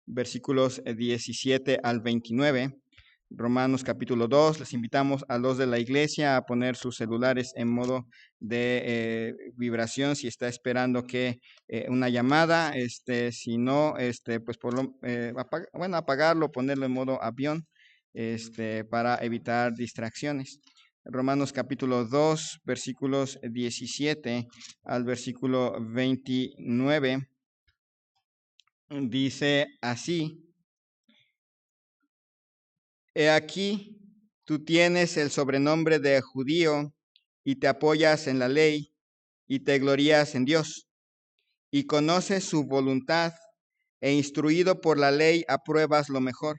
versículos 17 al 29. Romanos capítulo 2, les invitamos a los de la iglesia a poner sus celulares en modo de vibración si está esperando que una llamada, si no, pues apagarlo, ponerlo en modo avión, para evitar distracciones. Romanos capítulo 2, versículos 17 al versículo 29, dice así: He aquí, tú tienes el sobrenombre de judío y te apoyas en la ley y te glorías en Dios y conoces su voluntad e instruido por la ley apruebas lo mejor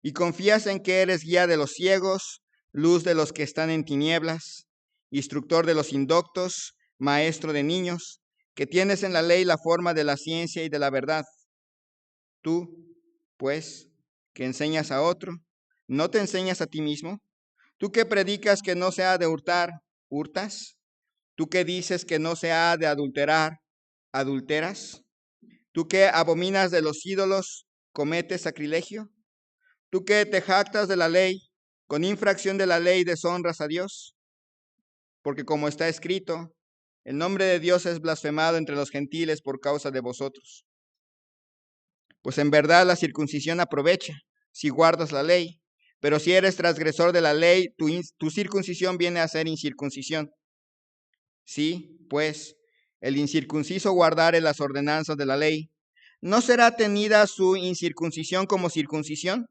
y confías en que eres guía de los ciegos, luz de los que están en tinieblas, instructor de los indoctos, maestro de niños, que tienes en la ley la forma de la ciencia y de la verdad. Tú, pues, que enseñas a otro, ¿no te enseñas a ti mismo? Tú que predicas que no se ha de hurtar, ¿hurtas? Tú que dices que no se ha de adulterar, ¿adulteras? Tú que abominas de los ídolos, ¿cometes sacrilegio? Tú que te jactas de la ley, con infracción de la ley deshonras a Dios. Porque como está escrito, el nombre de Dios es blasfemado entre los gentiles por causa de vosotros. Pues en verdad la circuncisión aprovecha si guardas la ley, pero si eres transgresor de la ley, tu circuncisión viene a ser incircuncisión. Sí, pues, el incircunciso guardare las ordenanzas de la ley, ¿no será tenida su incircuncisión como circuncisión?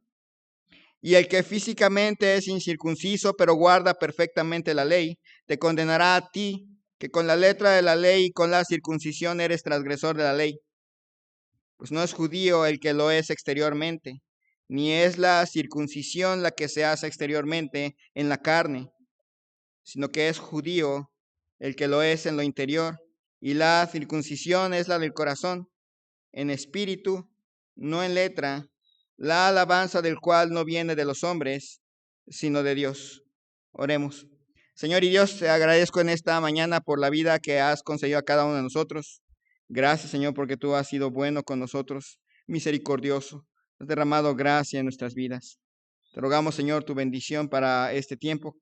Y el que físicamente es incircunciso, pero guarda perfectamente la ley, te condenará a ti, que con la letra de la ley y con la circuncisión eres transgresor de la ley. Pues no es judío el que lo es exteriormente, ni es la circuncisión la que se hace exteriormente en la carne, sino que es judío el que lo es en lo interior, y la circuncisión es la del corazón, en espíritu, no en letra, la alabanza del cual no viene de los hombres, sino de Dios. Oremos. Señor y Dios, te agradezco en esta mañana por la vida que has concedido a cada uno de nosotros. Gracias, Señor, porque tú has sido bueno con nosotros, misericordioso. Has derramado gracia en nuestras vidas. Te rogamos, Señor, tu bendición para este tiempo,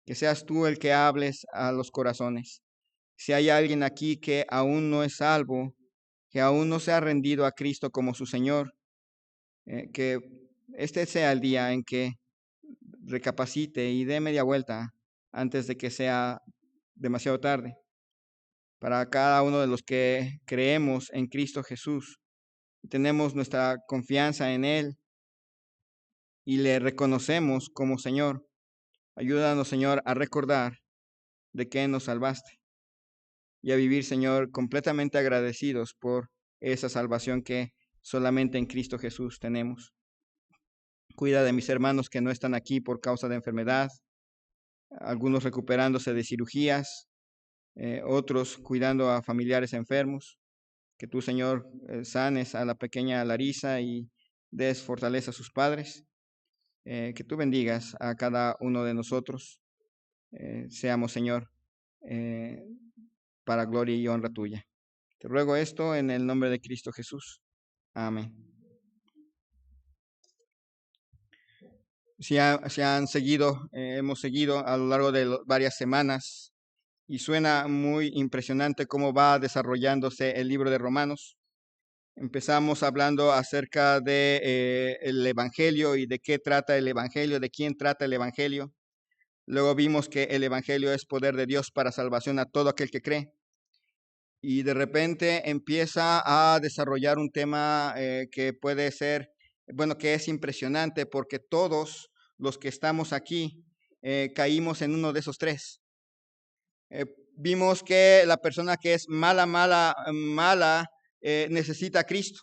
que seas tú el que hables a los corazones. Si hay alguien aquí que aún no es salvo, que aún no se ha rendido a Cristo como su Señor, que este sea el día en que recapacite y dé media vuelta antes de que sea demasiado tarde. Para cada uno de los que creemos en Cristo Jesús, tenemos nuestra confianza en Él y le reconocemos como Señor. Ayúdanos, Señor, a recordar de que nos salvaste y a vivir, Señor, completamente agradecidos por esa salvación que solamente en Cristo Jesús tenemos. Cuida de mis hermanos que no están aquí por causa de enfermedad, algunos recuperándose de cirugías, otros cuidando a familiares enfermos. Que tú, Señor, sanes a la pequeña Larisa y des fortaleza a sus padres. Que tú bendigas a cada uno de nosotros. Seamos, Señor, para gloria y honra tuya. Te ruego esto en el nombre de Cristo Jesús. Amén. Si han seguido, hemos seguido a lo largo de varias semanas y suena muy impresionante cómo va desarrollándose el libro de Romanos. Empezamos hablando acerca de el Evangelio y de qué trata el Evangelio, de quién trata el Evangelio. Luego vimos que el Evangelio es poder de Dios para salvación a todo aquel que cree. Y de repente empieza a desarrollar un tema que puede ser, bueno, que es impresionante porque todos los que estamos aquí caímos en uno de esos tres. Vimos que la persona que es mala, necesita a Cristo.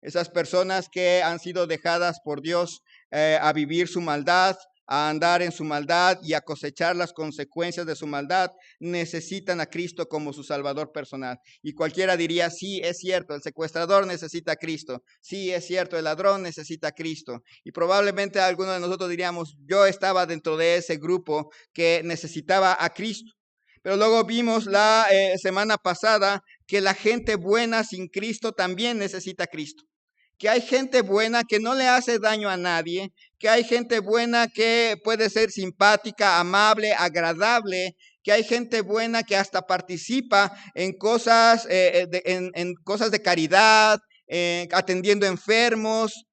Esas personas que han sido dejadas por Dios a vivir su maldad, a andar en su maldad y a cosechar las consecuencias de su maldad, necesitan a Cristo como su Salvador personal. Y cualquiera diría, sí, es cierto, el secuestrador necesita a Cristo. Sí, es cierto, el ladrón necesita a Cristo. Y probablemente algunos de nosotros diríamos, yo estaba dentro de ese grupo que necesitaba a Cristo. Pero luego vimos la semana pasada que la gente buena sin Cristo también necesita a Cristo. que hay gente buena que no le hace daño a nadie, que hay gente buena que puede ser simpática, amable, agradable, que hay gente buena que hasta participa en cosas, en cosas de caridad, atendiendo enfermos,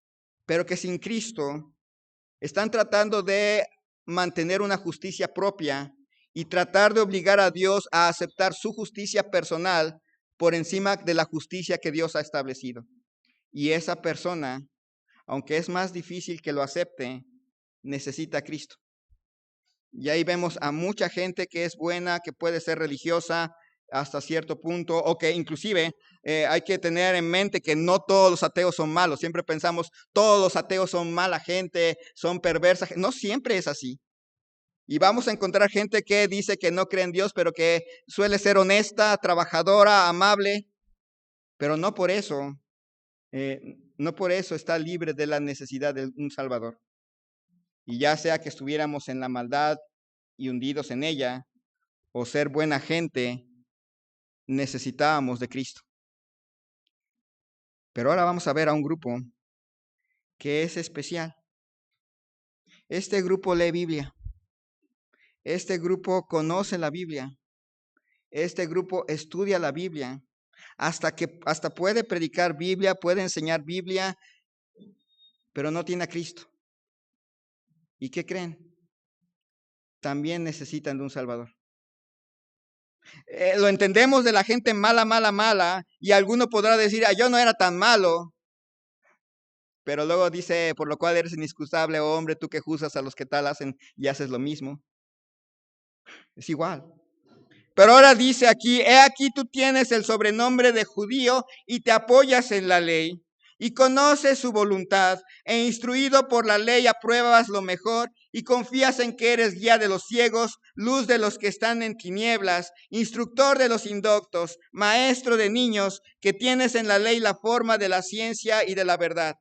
pero que sin Cristo están tratando de mantener una justicia propia y tratar de obligar a Dios a aceptar su justicia personal por encima de la justicia que Dios ha establecido. Y esa persona, aunque es más difícil que lo acepte, necesita a Cristo. Y ahí vemos a mucha gente que es buena, que puede ser religiosa hasta cierto punto, o que inclusive hay que tener en mente que no todos los ateos son malos. Siempre pensamos, todos los ateos son mala gente, son perversa. No siempre es así. Y vamos a encontrar gente que dice que no cree en Dios, pero que suele ser honesta, trabajadora, amable, pero no por eso, no por eso está libre de la necesidad de un Salvador. Y ya sea que estuviéramos en la maldad y hundidos en ella, o ser buena gente, necesitábamos de Cristo. Pero ahora vamos a ver a un grupo que es especial. Este grupo lee Biblia. Este grupo conoce la Biblia. Este grupo estudia la Biblia. Hasta puede predicar Biblia, puede enseñar Biblia, pero no tiene a Cristo. ¿Y qué creen? También necesitan de un Salvador. Lo entendemos de la gente mala, y alguno podrá decir, yo no era tan malo. Pero luego dice, por lo cual eres inexcusable, oh hombre, tú que juzgas a los que tal hacen y haces lo mismo. Es igual. Pero ahora dice aquí, he aquí tú tienes el sobrenombre de judío y te apoyas en la ley y conoces su voluntad e instruido por la ley apruebas lo mejor y confías en que eres guía de los ciegos, luz de los que están en tinieblas, instructor de los indoctos, maestro de niños, que tienes en la ley la forma de la ciencia y de la verdad.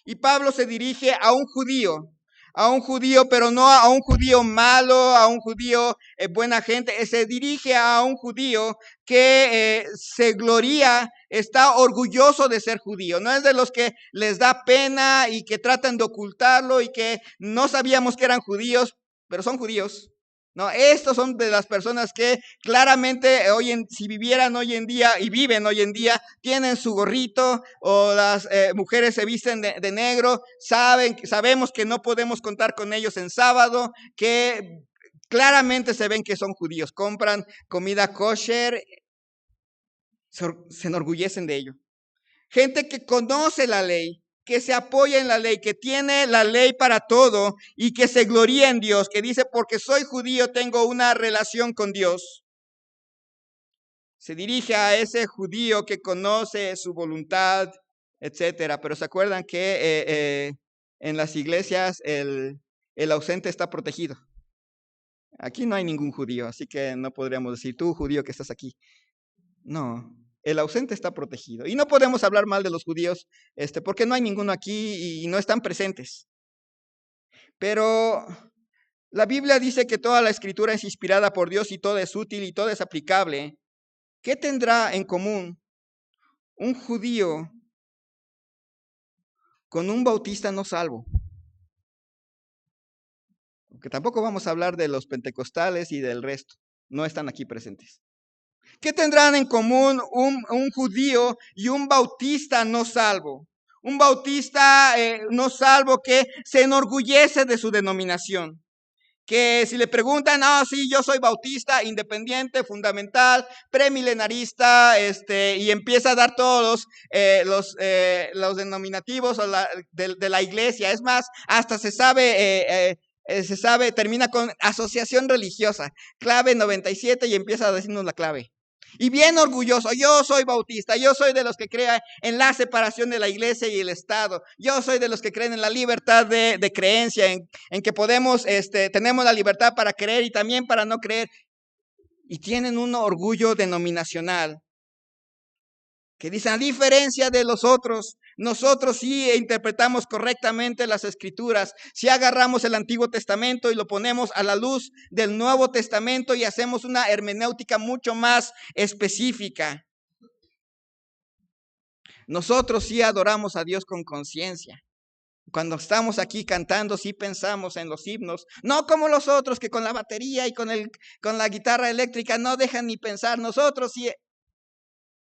Y Pablo se dirige a un judío, pero no a un judío malo, a un judío buena gente. Se dirige a un judío que se gloria, está orgulloso de ser judío. No es de los que les da pena y que tratan de ocultarlo y que no sabíamos que eran judíos, pero son judíos. No, estos son de las personas que claramente si vivieran hoy en día y viven hoy en día, tienen su gorrito, o las mujeres se visten de negro, sabemos que no podemos contar con ellos en sábado, que claramente se ven que son judíos, compran comida kosher, se enorgullecen de ello. Gente que conoce la ley, que se apoya en la ley, que tiene la ley para todo y que se gloría en Dios, que dice, porque soy judío, tengo una relación con Dios. Se dirige a ese judío que conoce su voluntad, etcétera. Pero se acuerdan que en las iglesias el ausente está protegido. Aquí no hay ningún judío, así que no podríamos decir, tú judío que estás aquí. No. El ausente está protegido. Y no podemos hablar mal de los judíos, porque no hay ninguno aquí y no están presentes. Pero la Biblia dice que toda la escritura es inspirada por Dios y todo es útil y todo es aplicable. ¿Qué tendrá en común un judío con un bautista no salvo? Porque tampoco vamos a hablar de los pentecostales y del resto. No están aquí presentes. ¿Qué tendrán en común un judío y un bautista no salvo? Un bautista no salvo que se enorgullece de su denominación. Que si le preguntan, sí, yo soy bautista, independiente, fundamental, premilenarista, y empieza a dar todos los denominativos de la iglesia. Es más, hasta se sabe, termina con asociación religiosa, clave 97 y empieza a decirnos la clave. Y bien orgulloso, yo soy bautista, yo soy de los que creen en la separación de la iglesia y el Estado, yo soy de los que creen en la libertad de creencia, en que podemos, tenemos la libertad para creer y también para no creer, y tienen un orgullo denominacional, que dicen, a diferencia de los otros, nosotros sí interpretamos correctamente las Escrituras, si agarramos el Antiguo Testamento y lo ponemos a la luz del Nuevo Testamento y hacemos una hermenéutica mucho más específica. Nosotros sí adoramos a Dios con conciencia. Cuando estamos aquí cantando, sí pensamos en los himnos, no como los otros que con la batería y con la guitarra eléctrica no dejan ni pensar. Nosotros sí.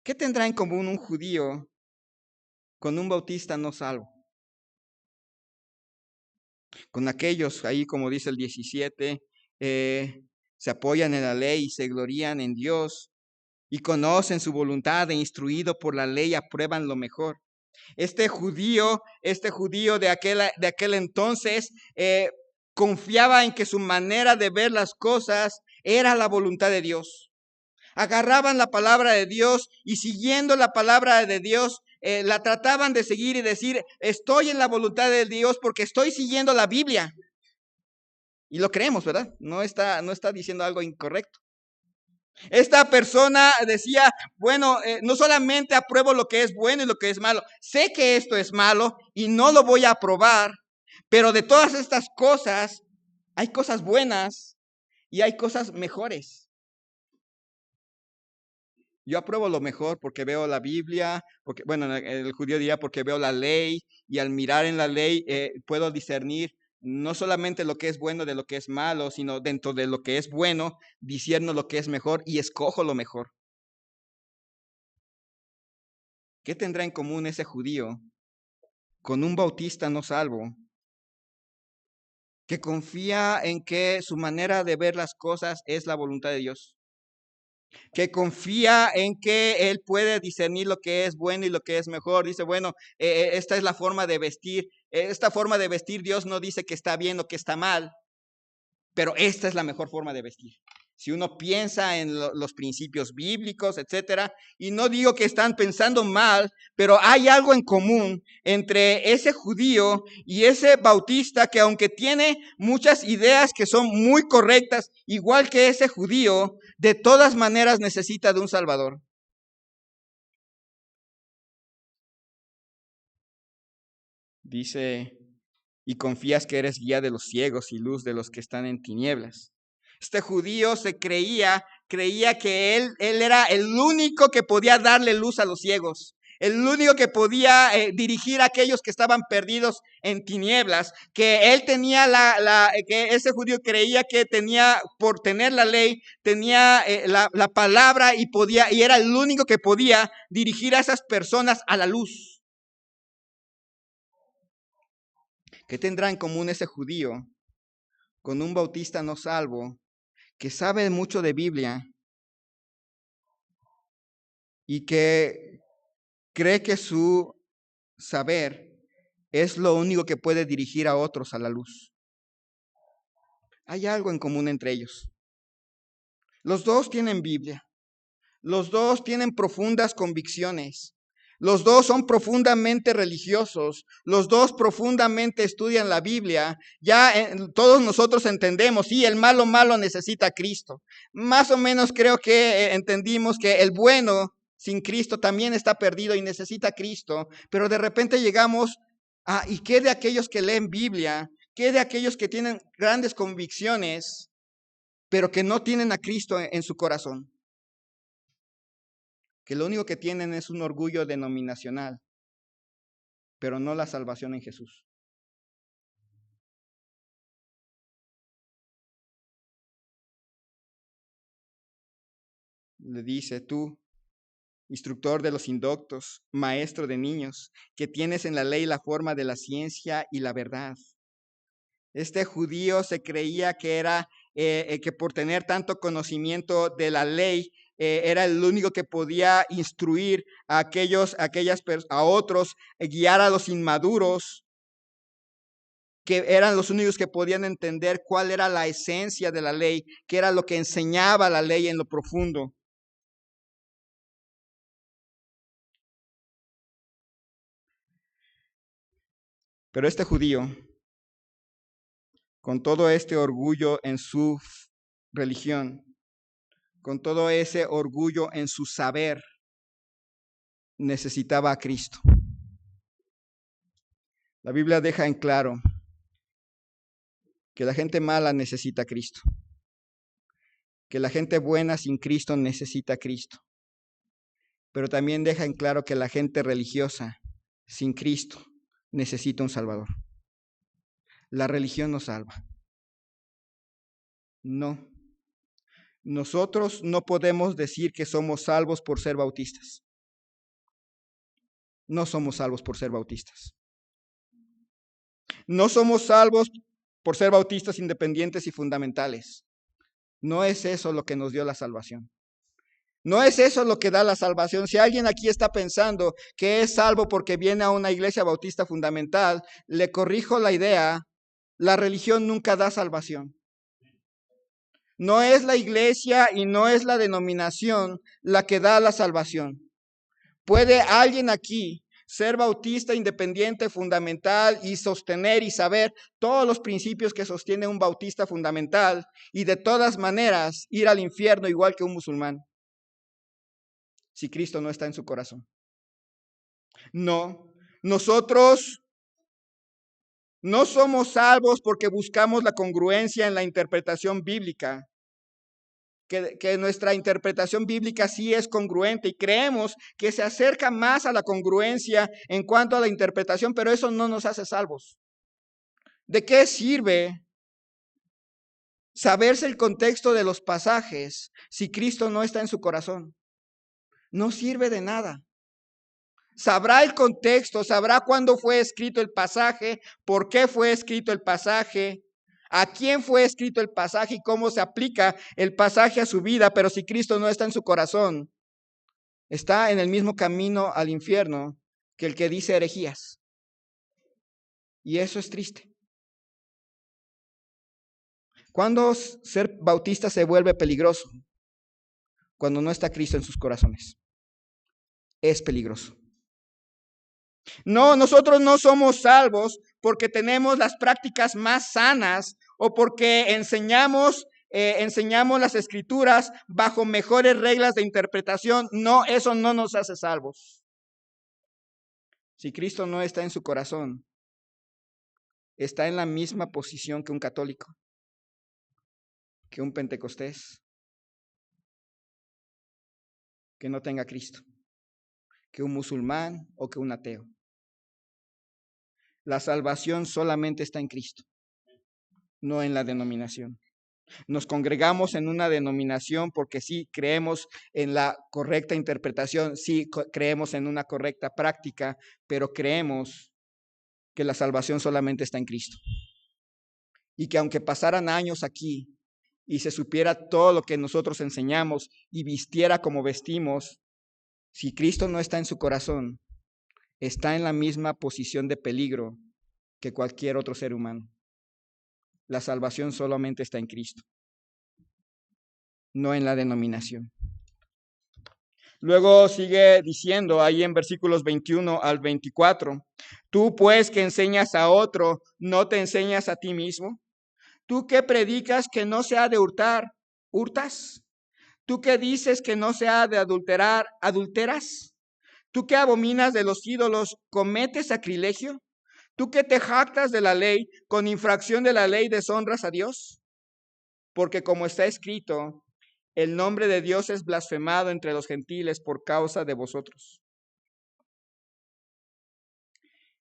¿Qué tendrá en común un judío con un bautista no salvo? Con aquellos, ahí como dice el 17, se apoyan en la ley y se glorían en Dios y conocen su voluntad e instruido por la ley aprueban lo mejor. Este judío de aquel entonces confiaba en que su manera de ver las cosas era la voluntad de Dios. Agarraban la palabra de Dios y siguiendo la palabra de Dios, la trataban de seguir y decir, estoy en la voluntad de Dios porque estoy siguiendo la Biblia. Y lo creemos, ¿verdad? No está diciendo algo incorrecto. Esta persona decía, bueno, no solamente apruebo lo que es bueno y lo que es malo, sé que esto es malo y no lo voy a aprobar, pero de todas estas cosas, hay cosas buenas y hay cosas mejores. Yo apruebo lo mejor porque veo la Biblia, porque, bueno, el judío diría porque veo la ley y al mirar en la ley puedo discernir no solamente lo que es bueno de lo que es malo, sino dentro de lo que es bueno, discierno lo que es mejor y escojo lo mejor. ¿Qué tendrá en común ese judío con un bautista no salvo que confía en que su manera de ver las cosas es la voluntad de Dios? Que confía en que él puede discernir lo que es bueno y lo que es mejor. Dice, bueno, esta es la forma de vestir. Esta forma de vestir Dios no dice que está bien o que está mal, pero esta es la mejor forma de vestir. Si uno piensa en los principios bíblicos, etcétera, y no digo que están pensando mal, pero hay algo en común entre ese judío y ese bautista que aunque tiene muchas ideas que son muy correctas, igual que ese judío, de todas maneras necesita de un Salvador. Dice, y confías que eres guía de los ciegos y luz de los que están en tinieblas. Este judío creía que él era el único que podía darle luz a los ciegos, el único que podía dirigir a aquellos que estaban perdidos en tinieblas, que él tenía que ese judío creía que tenía, por tener la ley, tenía la palabra y era el único que podía dirigir a esas personas a la luz. ¿Qué tendrá en común ese judío con un bautista no salvo que sabe mucho de Biblia y que cree que su saber es lo único que puede dirigir a otros a la luz? Hay algo en común entre ellos. Los dos tienen Biblia. Los dos tienen profundas convicciones. Los dos son profundamente religiosos. Los dos profundamente estudian la Biblia. Todos nosotros entendemos, sí, el malo necesita a Cristo. Más o menos creo que entendimos que el bueno sin Cristo también está perdido y necesita a Cristo. Pero de repente llegamos a, ¿y qué de aquellos que leen Biblia? ¿Qué de aquellos que tienen grandes convicciones, pero que no tienen a Cristo en su corazón? Que lo único que tienen es un orgullo denominacional, pero no la salvación en Jesús. Le dice, tú, instructor de los indoctos, maestro de niños, que tienes en la ley la forma de la ciencia y la verdad. Este judío se creía que era que por tener tanto conocimiento de la ley, era el único que podía instruir a otros, guiar a los inmaduros, que eran los únicos que podían entender cuál era la esencia de la ley, qué era lo que enseñaba la ley en lo profundo. Pero este judío, con todo este orgullo en su religión, con todo ese orgullo en su saber, necesitaba a Cristo. La Biblia deja en claro que la gente mala necesita a Cristo, que la gente buena sin Cristo necesita a Cristo, pero también deja en claro que la gente religiosa sin Cristo necesita un Salvador. La religión no salva. No. Nosotros no podemos decir que somos salvos por ser bautistas. No somos salvos por ser bautistas. No somos salvos por ser bautistas independientes y fundamentales. No es eso lo que nos dio la salvación. No es eso lo que da la salvación. Si alguien aquí está pensando que es salvo porque viene a una iglesia bautista fundamental, le corrijo la idea. La religión nunca da salvación. No es la iglesia y no es la denominación la que da la salvación. ¿Puede alguien aquí ser bautista independiente, fundamental y sostener y saber todos los principios que sostiene un bautista fundamental y de todas maneras ir al infierno igual que un musulmán si Cristo no está en su corazón? No, nosotros no somos salvos porque buscamos la congruencia en la interpretación bíblica. Que nuestra interpretación bíblica sí es congruente y creemos que se acerca más a la congruencia en cuanto a la interpretación, pero eso no nos hace salvos. ¿De qué sirve saberse el contexto de los pasajes si Cristo no está en su corazón? No sirve de nada. Sabrá el contexto, sabrá cuándo fue escrito el pasaje, por qué fue escrito el pasaje, a quién fue escrito el pasaje y cómo se aplica el pasaje a su vida, pero si Cristo no está en su corazón, está en el mismo camino al infierno que el que dice herejías. Y eso es triste. ¿Cuándo ser bautista se vuelve peligroso? Cuando no está Cristo en sus corazones. Es peligroso. No, nosotros no somos salvos porque tenemos las prácticas más sanas o porque enseñamos las escrituras bajo mejores reglas de interpretación. No, eso no nos hace salvos. Si Cristo no está en su corazón, está en la misma posición que un católico, que un pentecostés, que no tenga Cristo, que un musulmán o que un ateo. La salvación solamente está en Cristo, no en la denominación. Nos congregamos en una denominación porque sí creemos en la correcta interpretación, sí creemos en una correcta práctica, pero creemos que la salvación solamente está en Cristo. Y que aunque pasaran años aquí y se supiera todo lo que nosotros enseñamos y vistiera como vestimos, si Cristo no está en su corazón, está en la misma posición de peligro que cualquier otro ser humano. La salvación solamente está en Cristo, no en la denominación. Luego sigue diciendo ahí en versículos 21 al 24, tú pues que enseñas a otro, ¿no te enseñas a ti mismo? Tú que predicas que no se ha de hurtar, ¿hurtas? Tú que dices que no se ha de adulterar, ¿adulteras? Tú que abominas de los ídolos, ¿cometes sacrilegio? Tú que te jactas de la ley, con infracción de la ley deshonras a Dios. Porque como está escrito, el nombre de Dios es blasfemado entre los gentiles por causa de vosotros.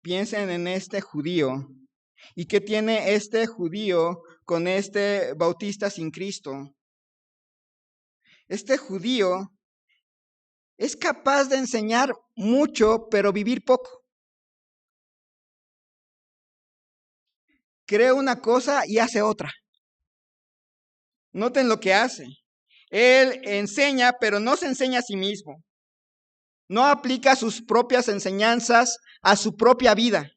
Piensen en este judío. ¿Y qué tiene este judío con este bautista sin Cristo? Este judío es capaz de enseñar mucho, pero vivir poco. Cree una cosa y hace otra. Noten lo que hace. Él enseña, pero no se enseña a sí mismo. No aplica sus propias enseñanzas a su propia vida.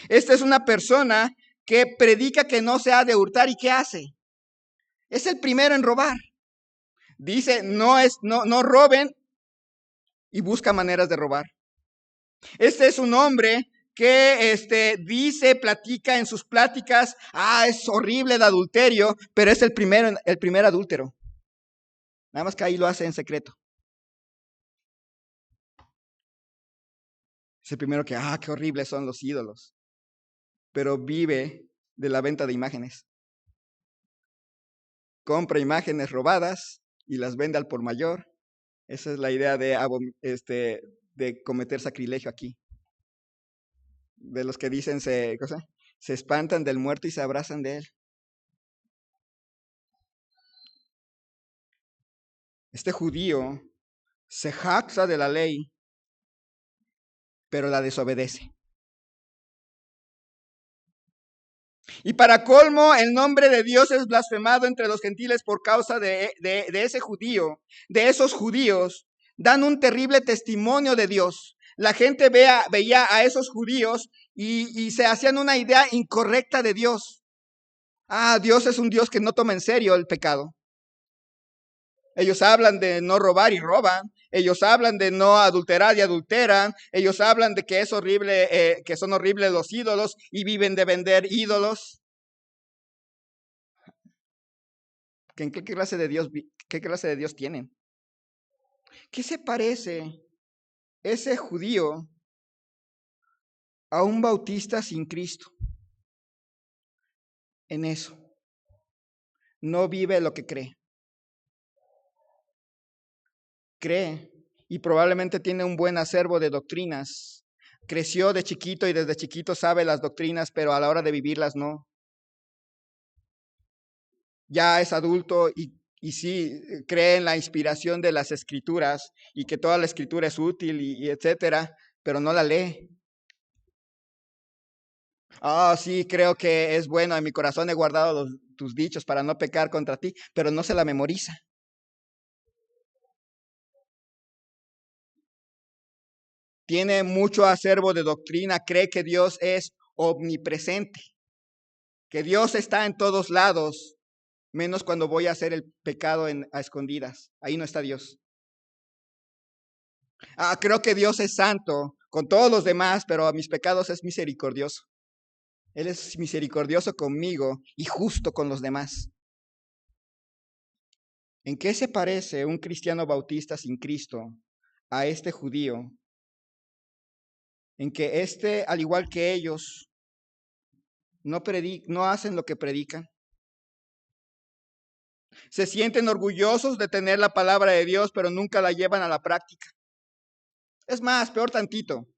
Esta es una persona que predica que no se ha de hurtar. ¿Y qué hace? Es el primero en robar. Dice, no roben, y busca maneras de robar. Este es un hombre que dice, platica en sus pláticas, es horrible el adulterio, pero es el primer adúltero. Nada más que ahí lo hace en secreto. Es el primero que, qué horribles son los ídolos. Pero vive de la venta de imágenes. Compra imágenes robadas y las vende al por mayor Esa es la idea de cometer sacrilegio aquí. De los que dicen se espantan del muerto y se abrazan de él. Este judío se jacta de la ley, pero la desobedece. Y para colmo, el nombre de Dios es blasfemado entre los gentiles por causa de ese judío, de esos judíos. Dan un terrible testimonio de Dios. La gente veía a esos judíos y se hacían una idea incorrecta de Dios. Dios es un Dios que no toma en serio el pecado. Ellos hablan de no robar y roban. Ellos hablan de no adulterar y adulteran. Ellos hablan de que es horrible, que son horribles los ídolos y viven de vender ídolos. ¿Qué clase de Dios tienen? ¿Qué se parece ese judío a un bautista sin Cristo? En eso. No vive lo que cree. Cree y probablemente tiene un buen acervo de doctrinas. Creció de chiquito y desde chiquito sabe las doctrinas, pero a la hora de vivirlas no. Ya es adulto y sí cree en la inspiración de las escrituras y que toda la escritura es útil y etcétera, pero no la lee. Sí, creo que es bueno, en mi corazón he guardado tus dichos para no pecar contra ti, pero no se la memoriza. Tiene mucho acervo de doctrina, cree que Dios es omnipresente, que Dios está en todos lados, menos cuando voy a hacer el pecado a escondidas. Ahí no está Dios. Creo que Dios es santo con todos los demás, pero a mis pecados es misericordioso. Él es misericordioso conmigo y justo con los demás. ¿En qué se parece un cristiano bautista sin Cristo a este judío? En que al igual que ellos, no hacen lo que predican. Se sienten orgullosos de tener la palabra de Dios, pero nunca la llevan a la práctica. Es más, peor tantito.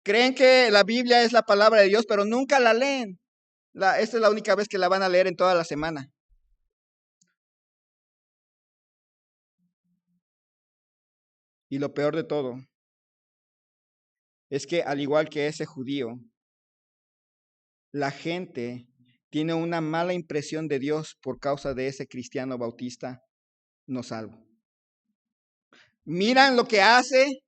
Creen que la Biblia es la palabra de Dios, pero nunca la leen. Esta es la única vez que la van a leer en toda la semana. Y lo peor de todo es que, al igual que ese judío, la gente tiene una mala impresión de Dios por causa de ese cristiano bautista no salvo. Miran lo que hace,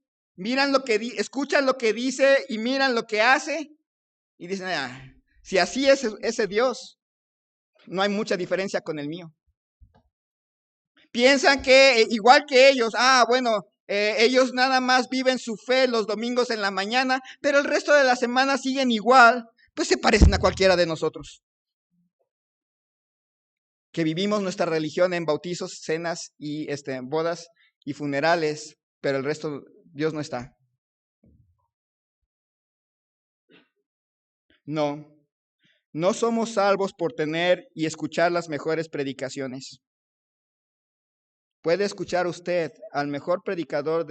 escuchan lo que dice y miran lo que hace y dicen, si así es ese Dios, no hay mucha diferencia con el mío. Piensan que igual que ellos, ellos nada más viven su fe los domingos en la mañana, pero el resto de la semana siguen igual, pues se parecen a cualquiera de nosotros. Que vivimos nuestra religión en bautizos, cenas y bodas y funerales, pero el resto Dios no está. No somos salvos por tener y escuchar las mejores predicaciones. Puede escuchar usted al mejor predicador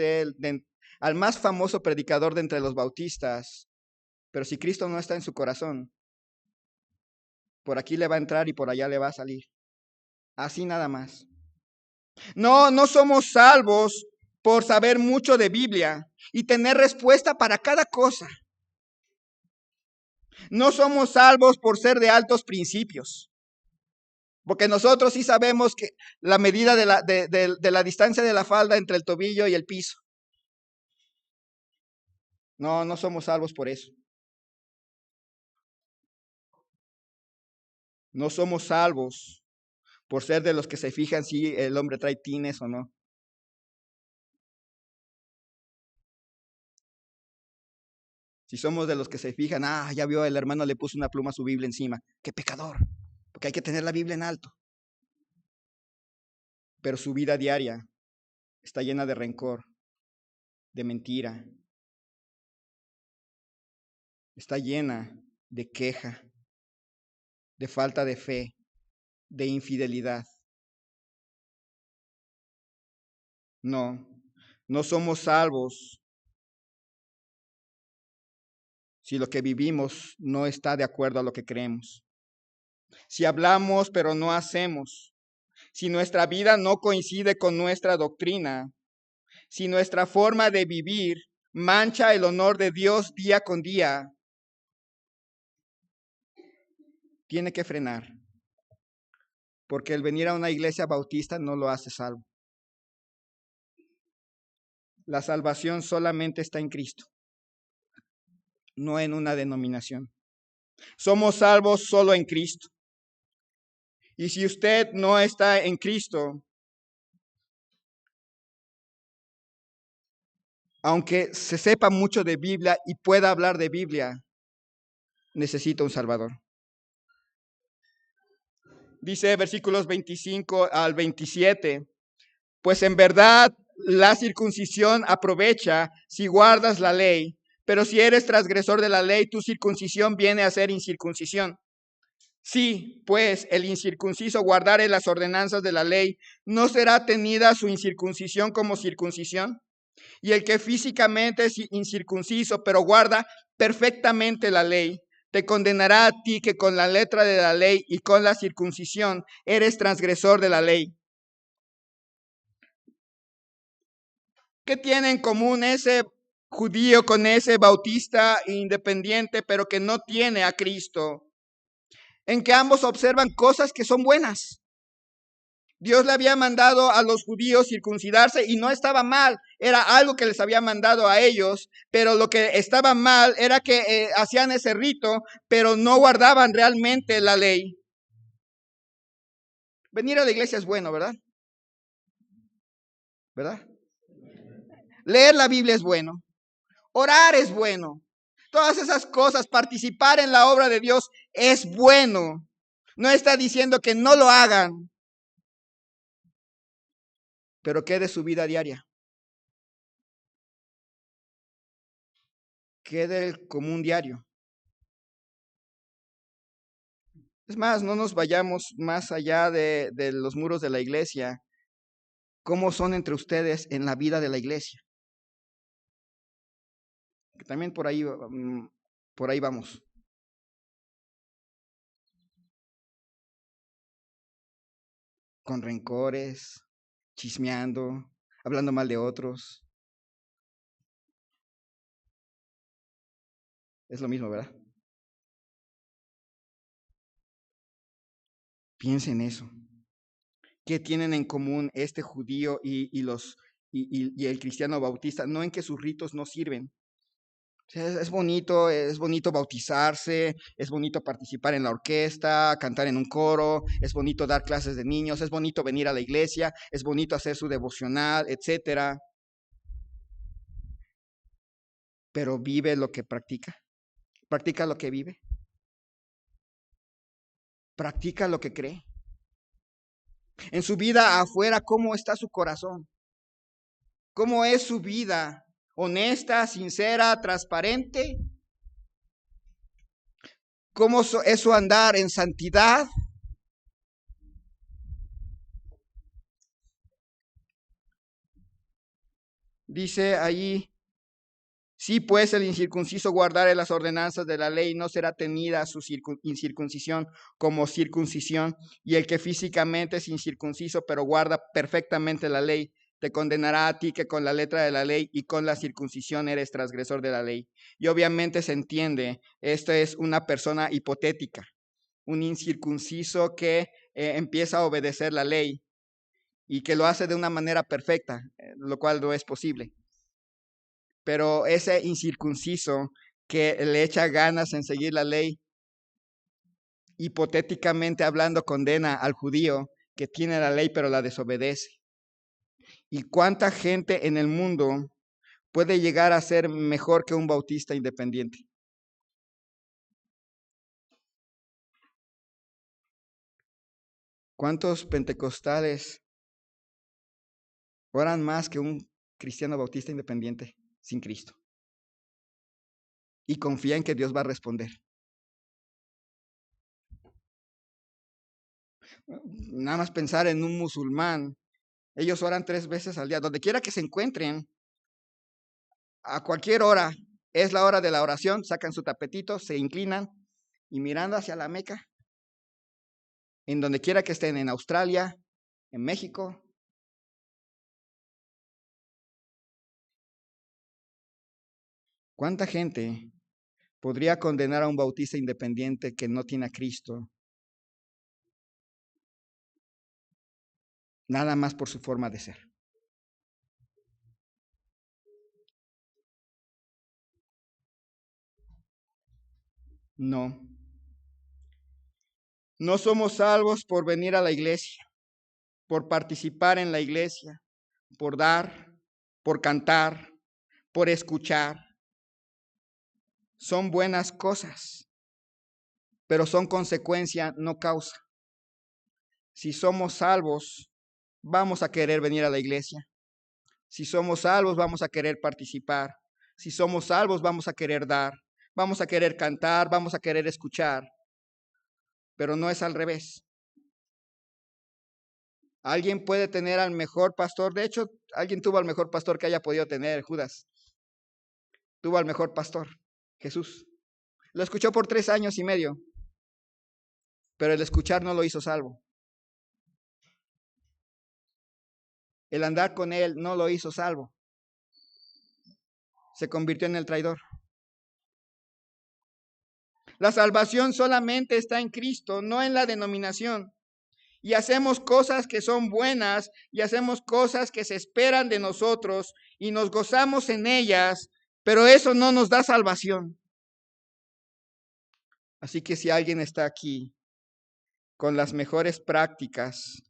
al más famoso predicador de entre los bautistas, pero si Cristo no está en su corazón, por aquí le va a entrar y por allá le va a salir. Así nada más. No somos salvos por saber mucho de Biblia y tener respuesta para cada cosa. No somos salvos por ser de altos principios. Porque nosotros sí sabemos que la medida de la distancia de la falda entre el tobillo y el piso. No somos salvos por eso. No somos salvos por ser de los que se fijan si el hombre trae tines o no. Si somos de los que se fijan, ya vio, el hermano le puso una pluma a su Biblia encima. ¡Qué pecador! Porque hay que tener la Biblia en alto. Pero su vida diaria está llena de rencor, de mentira. Está llena de queja, de falta de fe, de infidelidad. No, No somos salvos si lo que vivimos no está de acuerdo a lo que creemos. Si hablamos pero no hacemos, si nuestra vida no coincide con nuestra doctrina, si nuestra forma de vivir mancha el honor de Dios día con día, tiene que frenar, porque el venir a una iglesia bautista no lo hace salvo. La salvación solamente está en Cristo, no en una denominación. Somos salvos solo en Cristo. Y si usted no está en Cristo, aunque se sepa mucho de Biblia y pueda hablar de Biblia, necesita un Salvador. Dice versículos 25 al 27, pues en verdad la circuncisión aprovecha si guardas la ley, pero si eres transgresor de la ley, tu circuncisión viene a ser incircuncisión. Sí, pues el incircunciso guardare las ordenanzas de la ley, ¿no será tenida su incircuncisión como circuncisión? Y el que físicamente es incircunciso, pero guarda perfectamente la ley, te condenará a ti que con la letra de la ley y con la circuncisión eres transgresor de la ley. ¿Qué tiene en común ese judío con ese bautista independiente, pero que no tiene a Cristo? En que ambos observan cosas que son buenas. Dios le había mandado a los judíos circuncidarse y no estaba mal, era algo que les había mandado a ellos, pero lo que estaba mal era que hacían ese rito, pero no guardaban realmente la ley. Venir a la iglesia es bueno, ¿verdad? ¿Verdad? Leer la Biblia es bueno, orar es bueno, todas esas cosas, participar en la obra de Dios es bueno. No está diciendo que no lo hagan, pero ¿qué de su vida diaria? ¿Qué del común diario? Es más, no nos vayamos más allá de los muros de la iglesia. ¿Cómo son entre ustedes en la vida de la iglesia? Que también por ahí vamos. Con rencores, chismeando, hablando mal de otros. Es lo mismo, ¿verdad? Piensen en eso. ¿Qué tienen en común este judío y el cristiano bautista? No en que sus ritos no sirven. O sea, es bonito bautizarse, es bonito participar en la orquesta, cantar en un coro, es bonito dar clases de niños, es bonito venir a la iglesia, es bonito hacer su devocional, etcétera. Pero vive lo que practica. Practica lo que vive. Practica lo que cree. En su vida afuera, ¿cómo está su corazón? ¿Cómo es su vida? ¿Honesta, sincera, transparente? ¿Cómo es su andar en santidad? Dice allí, sí, pues el incircunciso guardare las ordenanzas de la ley, no será tenida su incircuncisión como circuncisión, y el que físicamente es incircunciso, pero guarda perfectamente la ley, te condenará a ti que con la letra de la ley y con la circuncisión eres transgresor de la ley. Y obviamente se entiende, esto es una persona hipotética, un incircunciso que empieza a obedecer la ley y que lo hace de una manera perfecta, lo cual no es posible. Pero ese incircunciso que le echa ganas en seguir la ley, hipotéticamente hablando, condena al judío que tiene la ley pero la desobedece. ¿Y cuánta gente en el mundo puede llegar a ser mejor que un bautista independiente? ¿Cuántos pentecostales oran más que un cristiano bautista independiente sin Cristo? Y confía en que Dios va a responder. Nada más pensar en un musulmán. Ellos oran 3 veces al día, donde quiera que se encuentren. a cualquier hora, es la hora de la oración, sacan su tapetito, se inclinan y mirando hacia la Meca, en donde quiera que estén, en Australia, en México. ¿Cuánta gente podría condenar a un bautista independiente que no tiene a Cristo, nada más por su forma de ser? No. No somos salvos por venir a la iglesia, por participar en la iglesia, por dar, por cantar, por escuchar. Son buenas cosas, pero son consecuencia, no causa. Si somos salvos, vamos a querer venir a la iglesia. Si somos salvos, vamos a querer participar. Si somos salvos, vamos a querer dar. Vamos a querer cantar, vamos a querer escuchar. Pero no es al revés. Alguien puede tener al mejor pastor. De hecho, alguien tuvo al mejor pastor que haya podido tener, Judas. Tuvo al mejor pastor, Jesús. Lo escuchó por 3 años y medio, pero el escuchar no lo hizo salvo. El andar con él no lo hizo salvo. Se convirtió en el traidor. La salvación solamente está en Cristo, no en la denominación. Y hacemos cosas que son buenas y hacemos cosas que se esperan de nosotros y nos gozamos en ellas, pero eso no nos da salvación. Así que si alguien está aquí con las mejores prácticas,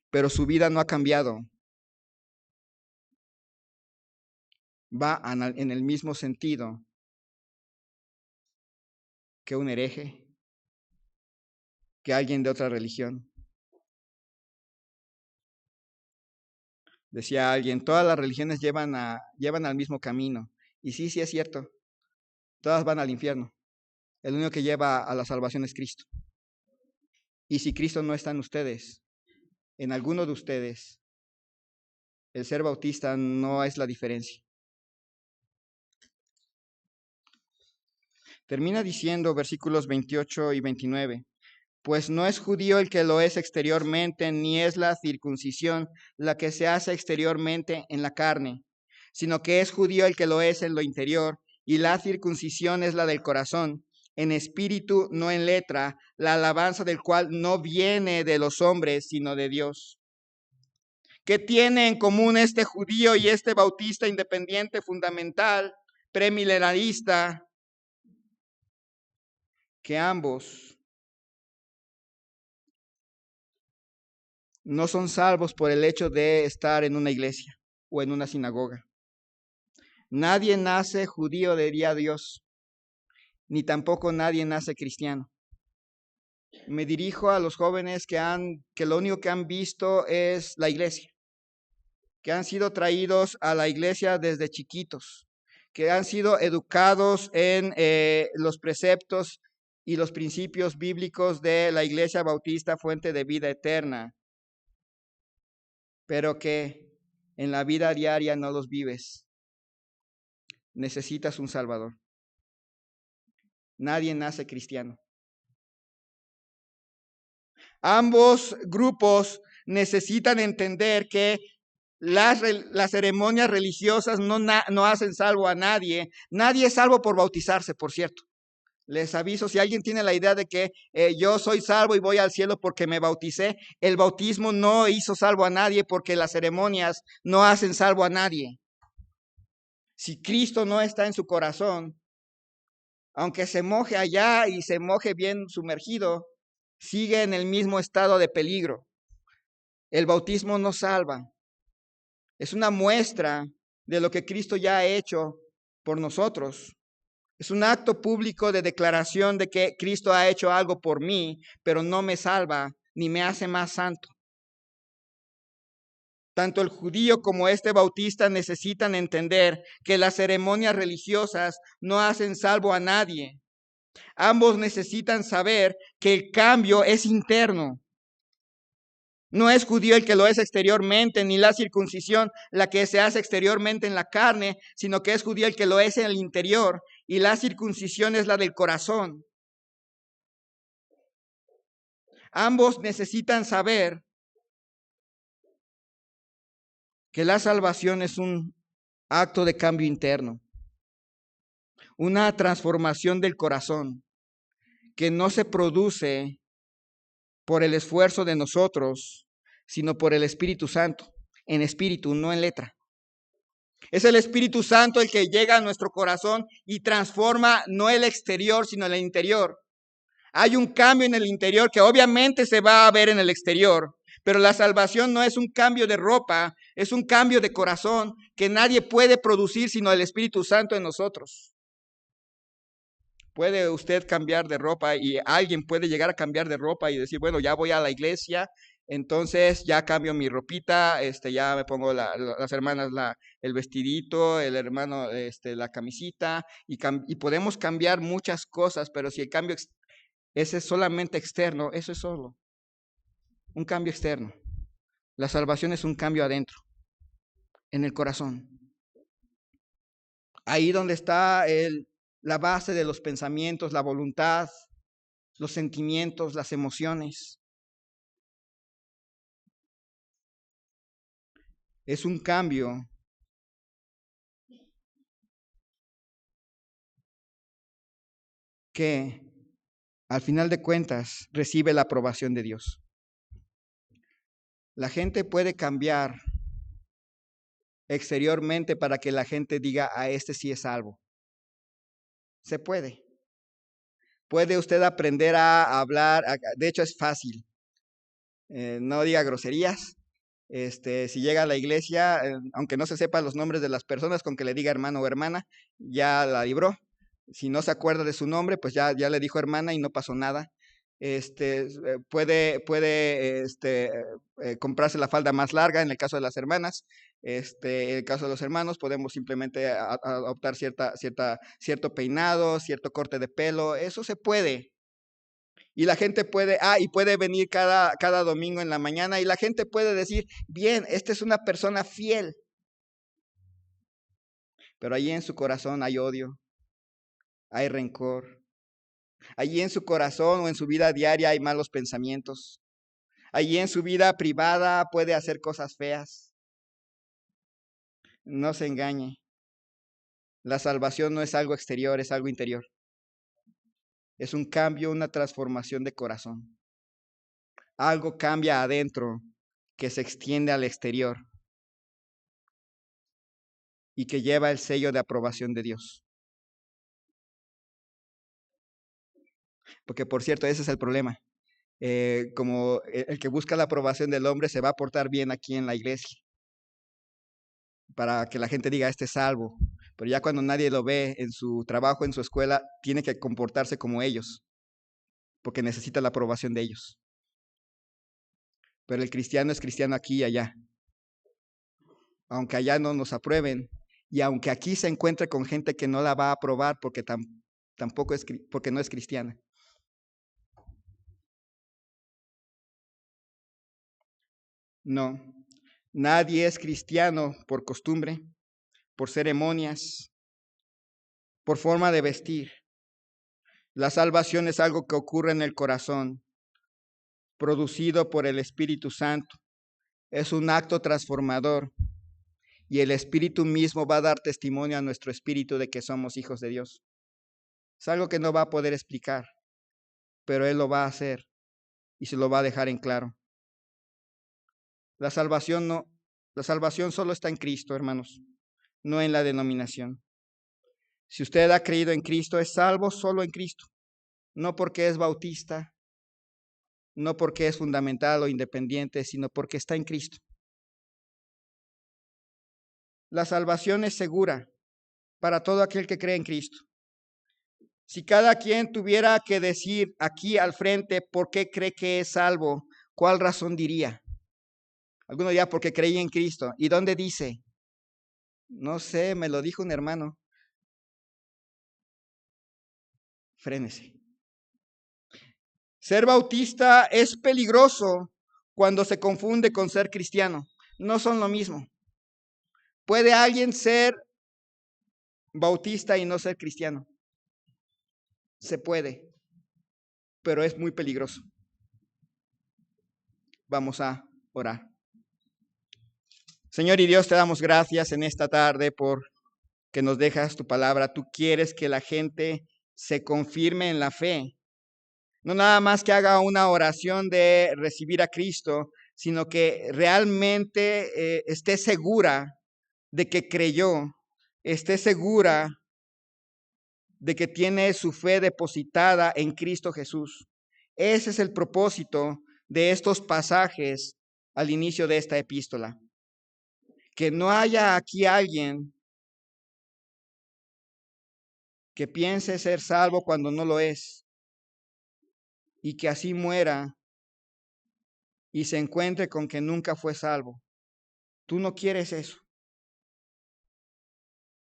pero su vida no ha cambiado, va en el mismo sentido que un hereje, que alguien de otra religión. Decía alguien, todas las religiones llevan al mismo camino. Y sí, es cierto. Todas van al infierno. El único que lleva a la salvación es Cristo. Y si Cristo no está en ustedes, en alguno de ustedes, el ser bautista no es la diferencia. Termina diciendo versículos 28 y 29. Pues no es judío el que lo es exteriormente, ni es la circuncisión la que se hace exteriormente en la carne, sino que es judío el que lo es en lo interior, y la circuncisión es la del corazón, en espíritu, no en letra, la alabanza del cual no viene de los hombres, sino de Dios. ¿Qué tiene en común este judío y este bautista independiente, fundamental, premilenarista? Que ambos no son salvos por el hecho de estar en una iglesia o en una sinagoga. Nadie nace judío, diría Dios, ni tampoco nadie nace cristiano. Me dirijo a los jóvenes que lo único que han visto es la iglesia, que han sido traídos a la iglesia desde chiquitos, que han sido educados en los preceptos y los principios bíblicos de la Iglesia Bautista Fuente de Vida Eterna, pero que en la vida diaria no los vives. Necesitas un Salvador. Nadie nace cristiano. Ambos grupos necesitan entender que las ceremonias religiosas no hacen salvo a nadie. Nadie es salvo por bautizarse, por cierto. Les aviso, si alguien tiene la idea de que yo soy salvo y voy al cielo porque me bauticé, el bautismo no hizo salvo a nadie porque las ceremonias no hacen salvo a nadie. Si Cristo no está en su corazón, aunque se moje allá y se moje bien sumergido, sigue en el mismo estado de peligro. El bautismo no salva. Es una muestra de lo que Cristo ya ha hecho por nosotros. Es un acto público de declaración de que Cristo ha hecho algo por mí, pero no me salva ni me hace más santo. Tanto el judío como este bautista necesitan entender que las ceremonias religiosas no hacen salvo a nadie. Ambos necesitan saber que el cambio es interno. No es judío el que lo es exteriormente, ni la circuncisión la que se hace exteriormente en la carne, sino que es judío el que lo es en el interior, y la circuncisión es la del corazón. Ambos necesitan saber que la salvación es un acto de cambio interno, una transformación del corazón que no se produce por el esfuerzo de nosotros, sino por el Espíritu Santo, en espíritu, no en letra. Es el Espíritu Santo el que llega a nuestro corazón y transforma no el exterior, sino el interior. Hay un cambio en el interior que obviamente se va a ver en el exterior, pero la salvación no es un cambio de ropa, es un cambio de corazón que nadie puede producir sino el Espíritu Santo en nosotros. Puede usted cambiar de ropa y alguien puede llegar a cambiar de ropa y decir, bueno, ya voy a la iglesia, entonces ya cambio mi ropita, ya me pongo las hermanas el vestidito, el hermano la camisita y podemos cambiar muchas cosas, pero si el cambio ese es solamente externo, eso es solo un cambio externo. La salvación es un cambio adentro, en el corazón. Ahí donde está la base de los pensamientos, la voluntad, los sentimientos, las emociones. Es un cambio que al final de cuentas recibe la aprobación de Dios. La gente puede cambiar exteriormente para que la gente diga, a este sí es salvo. Se puede. Puede usted aprender a hablar, de hecho es fácil. No diga groserías. Si llega a la iglesia, aunque no se sepan los nombres de las personas, con que le diga hermano o hermana, ya la libró. Si no se acuerda de su nombre, pues ya le dijo hermana y no pasó nada. Puede comprarse la falda más larga en el caso de las hermanas. En el caso de los hermanos, podemos simplemente adoptar cierto peinado, cierto corte de pelo. Eso se puede. Y la gente puede venir cada domingo en la mañana y la gente puede decir, bien, esta es una persona fiel. Pero allí en su corazón hay odio, hay rencor. Allí en su corazón o en su vida diaria hay malos pensamientos. Allí en su vida privada puede hacer cosas feas. No se engañe. La salvación no es algo exterior, es algo interior. Es un cambio, una transformación de corazón. Algo cambia adentro que se extiende al exterior y que lleva el sello de aprobación de Dios. Porque, por cierto, ese es el problema. Como el que busca la aprobación del hombre se va a portar bien aquí en la iglesia para que la gente diga, este es salvo. Pero ya cuando nadie lo ve en su trabajo, en su escuela, tiene que comportarse como ellos, porque necesita la aprobación de ellos. Pero el cristiano es cristiano aquí y allá. Aunque allá no nos aprueben, y aunque aquí se encuentre con gente que no la va a aprobar porque tampoco porque no es cristiana. No, nadie es cristiano por costumbre, por ceremonias, por forma de vestir. La salvación es algo que ocurre en el corazón, producido por el Espíritu Santo. Es un acto transformador y el Espíritu mismo va a dar testimonio a nuestro espíritu de que somos hijos de Dios. Es algo que no va a poder explicar, pero Él lo va a hacer y se lo va a dejar en claro. La salvación solo está en Cristo, hermanos, no en la denominación. Si usted ha creído en Cristo, es salvo solo en Cristo, no porque es bautista, no porque es fundamental o independiente, sino porque está en Cristo. La salvación es segura para todo aquel que cree en Cristo. Si cada quien tuviera que decir aquí al frente por qué cree que es salvo, ¿cuál razón diría? Alguno diría porque creí en Cristo. ¿Y dónde dice? No sé, me lo dijo un hermano. Frénese. Ser bautista es peligroso cuando se confunde con ser cristiano. No son lo mismo. ¿Puede alguien ser bautista y no ser cristiano? Se puede, pero es muy peligroso. Vamos a orar. Señor y Dios, te damos gracias en esta tarde por que nos dejas tu palabra. Tú quieres que la gente se confirme en la fe. No nada más que haga una oración de recibir a Cristo, sino que realmente esté segura de que creyó, esté segura de que tiene su fe depositada en Cristo Jesús. Ese es el propósito de estos pasajes al inicio de esta epístola. Que no haya aquí alguien que piense ser salvo cuando no lo es y que así muera y se encuentre con que nunca fue salvo. Tú no quieres eso.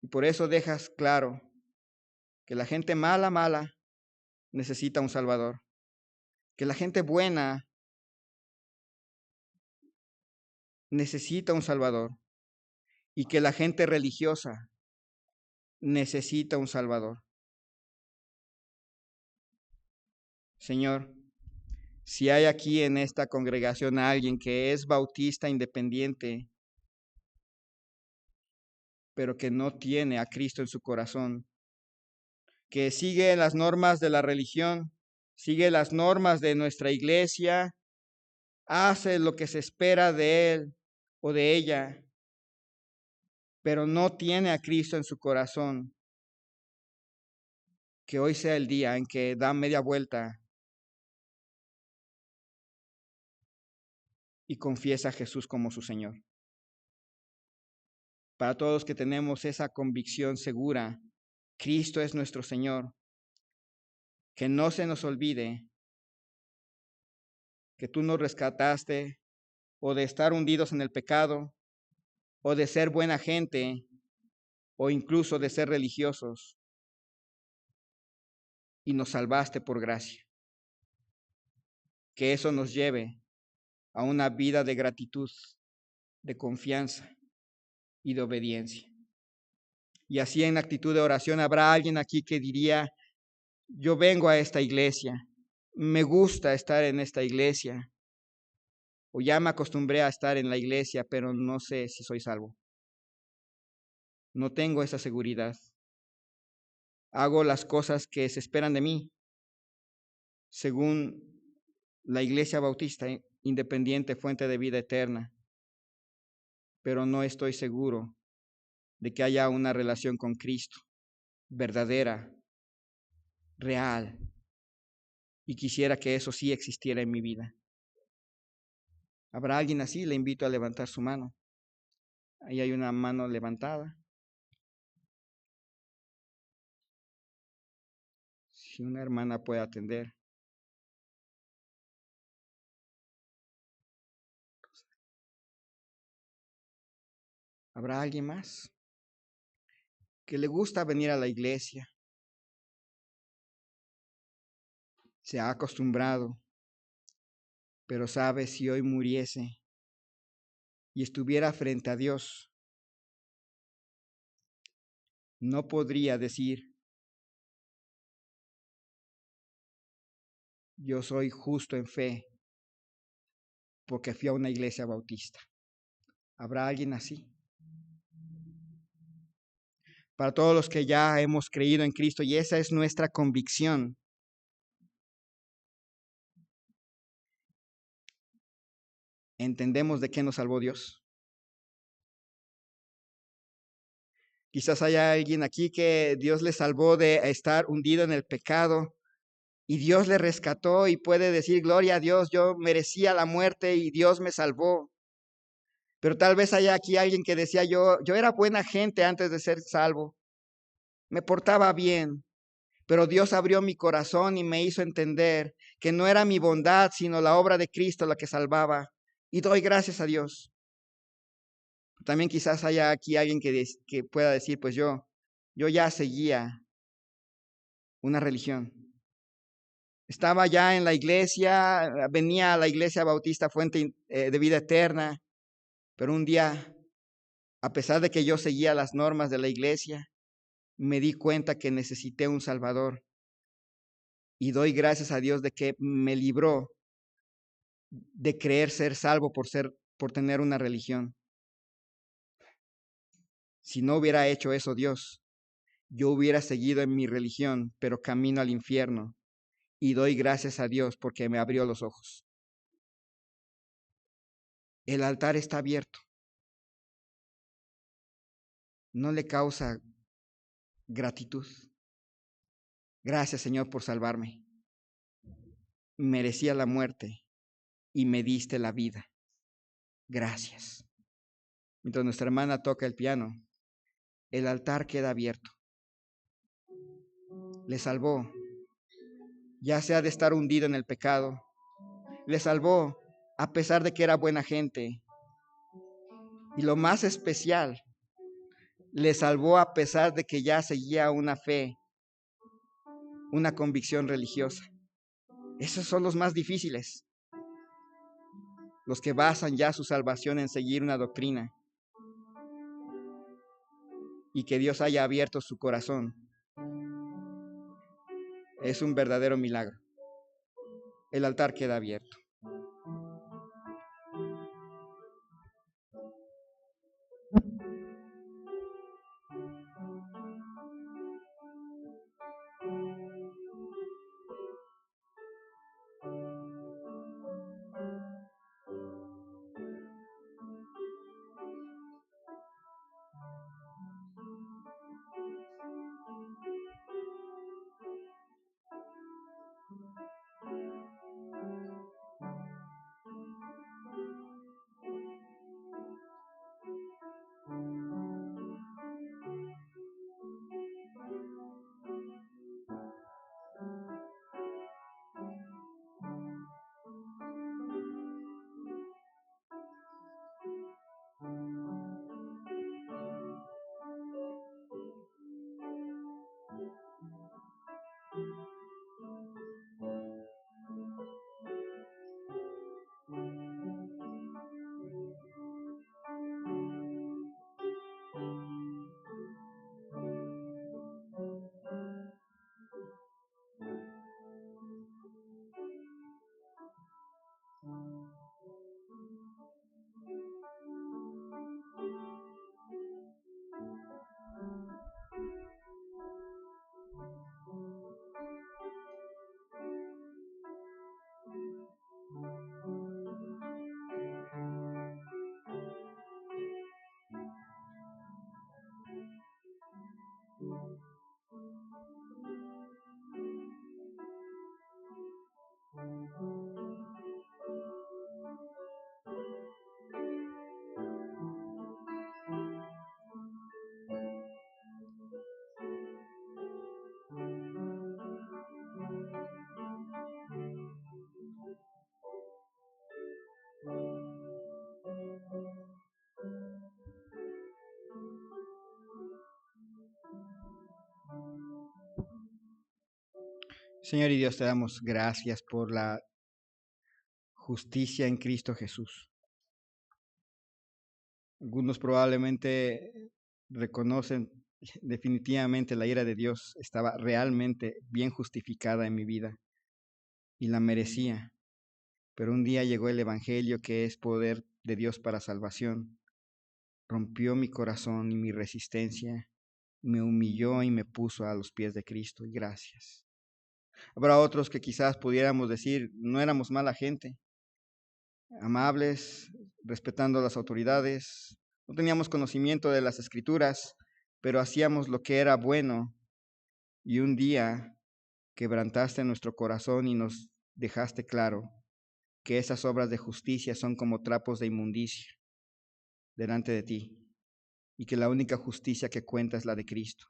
Y por eso dejas claro que la gente mala necesita un Salvador. Que la gente buena necesita un Salvador. Y que la gente religiosa necesita un Salvador. Señor, si hay aquí en esta congregación alguien que es bautista independiente, pero que no tiene a Cristo en su corazón, que sigue las normas de la religión, sigue las normas de nuestra iglesia, hace lo que se espera de él o de ella, pero no tiene a Cristo en su corazón, que hoy sea el día en que da media vuelta y confiesa a Jesús como su Señor. Para todos que tenemos esa convicción segura, Cristo es nuestro Señor, que no se nos olvide que tú nos rescataste o de estar hundidos en el pecado, o de ser buena gente, o incluso de ser religiosos, y nos salvaste por gracia. Que eso nos lleve a una vida de gratitud, de confianza y de obediencia. Y así en actitud de oración habrá alguien aquí que diría, yo vengo a esta iglesia, me gusta estar en esta iglesia, o ya me acostumbré a estar en la iglesia, pero no sé si soy salvo. No tengo esa seguridad. Hago las cosas que se esperan de mí, según la Iglesia Bautista Independiente Fuente de Vida Eterna, pero no estoy seguro de que haya una relación con Cristo verdadera, real, y quisiera que eso sí existiera en mi vida. ¿Habrá alguien así? Le invito a levantar su mano. Ahí hay una mano levantada. Si una hermana puede atender. ¿Habrá alguien más que le gusta venir a la iglesia? Se ha acostumbrado, pero sabe, si hoy muriese y estuviera frente a Dios, no podría decir, yo soy justo en fe porque fui a una iglesia bautista. ¿Habrá alguien así? Para todos los que ya hemos creído en Cristo, y esa es nuestra convicción, ¿entendemos de qué nos salvó Dios? Quizás haya alguien aquí que Dios le salvó de estar hundido en el pecado y Dios le rescató y puede decir, gloria a Dios, yo merecía la muerte y Dios me salvó. Pero tal vez haya aquí alguien que decía, yo era buena gente antes de ser salvo, me portaba bien, pero Dios abrió mi corazón y me hizo entender que no era mi bondad, sino la obra de Cristo la que salvaba. Y doy gracias a Dios. También quizás haya aquí alguien que pueda decir, pues yo ya seguía una religión. Estaba ya en la iglesia, venía a la iglesia bautista Fuente de Vida Eterna, pero un día, a pesar de que yo seguía las normas de la iglesia, me di cuenta que necesité un Salvador. Y doy gracias a Dios de que me libró de creer ser salvo por tener una religión. Si no hubiera hecho eso Dios, yo hubiera seguido en mi religión, pero camino al infierno. Y doy gracias a Dios porque me abrió los ojos. El altar está abierto. ¿No le causa gratitud? Gracias, Señor, por salvarme. Merecía la muerte y me diste la vida. Gracias. Mientras nuestra hermana toca el piano, el altar queda abierto. Le salvó, ya sea de estar hundido en el pecado. Le salvó a pesar de que era buena gente. Y lo más especial, le salvó a pesar de que ya seguía una fe, una convicción religiosa. Esos son los más difíciles, los que basan ya su salvación en seguir una doctrina. Y que Dios haya abierto su corazón es un verdadero milagro. El altar queda abierto. Señor y Dios, te damos gracias por la justicia en Cristo Jesús. Algunos probablemente reconocen definitivamente la ira de Dios estaba realmente bien justificada en mi vida y la merecía. Pero un día llegó el Evangelio, que es poder de Dios para salvación. Rompió mi corazón y mi resistencia, me humilló y me puso a los pies de Cristo, y gracias. Habrá otros que quizás pudiéramos decir, no éramos mala gente, amables, respetando las autoridades, no teníamos conocimiento de las Escrituras, pero hacíamos lo que era bueno, y un día quebrantaste nuestro corazón y nos dejaste claro que esas obras de justicia son como trapos de inmundicia delante de ti, y que la única justicia que cuenta es la de Cristo.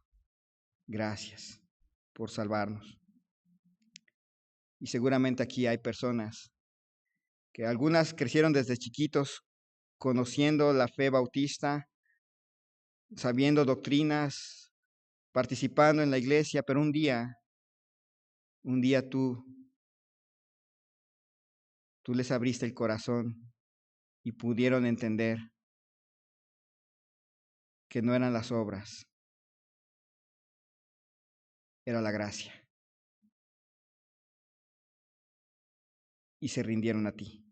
Gracias por salvarnos. Y seguramente aquí hay personas que algunas crecieron desde chiquitos conociendo la fe bautista, sabiendo doctrinas, participando en la iglesia, pero un día tú tú les abriste el corazón y pudieron entender que no eran las obras, era la gracia. Y se rindieron a ti.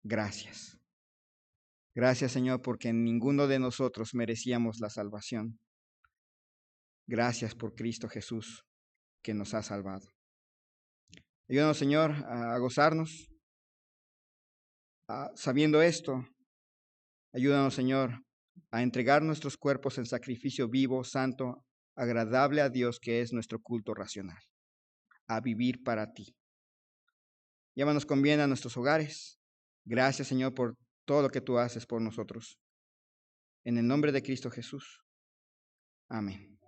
Gracias. Gracias, Señor, porque ninguno de nosotros merecíamos la salvación. Gracias por Cristo Jesús, que nos ha salvado. Ayúdanos, Señor, a gozarnos. Sabiendo esto, ayúdanos, Señor, a entregar nuestros cuerpos en sacrificio vivo, santo, agradable a Dios, que es nuestro culto racional, a vivir para ti. Llévanos con bien a nuestros hogares. Gracias, Señor, por todo lo que tú haces por nosotros. En el nombre de Cristo Jesús. Amén.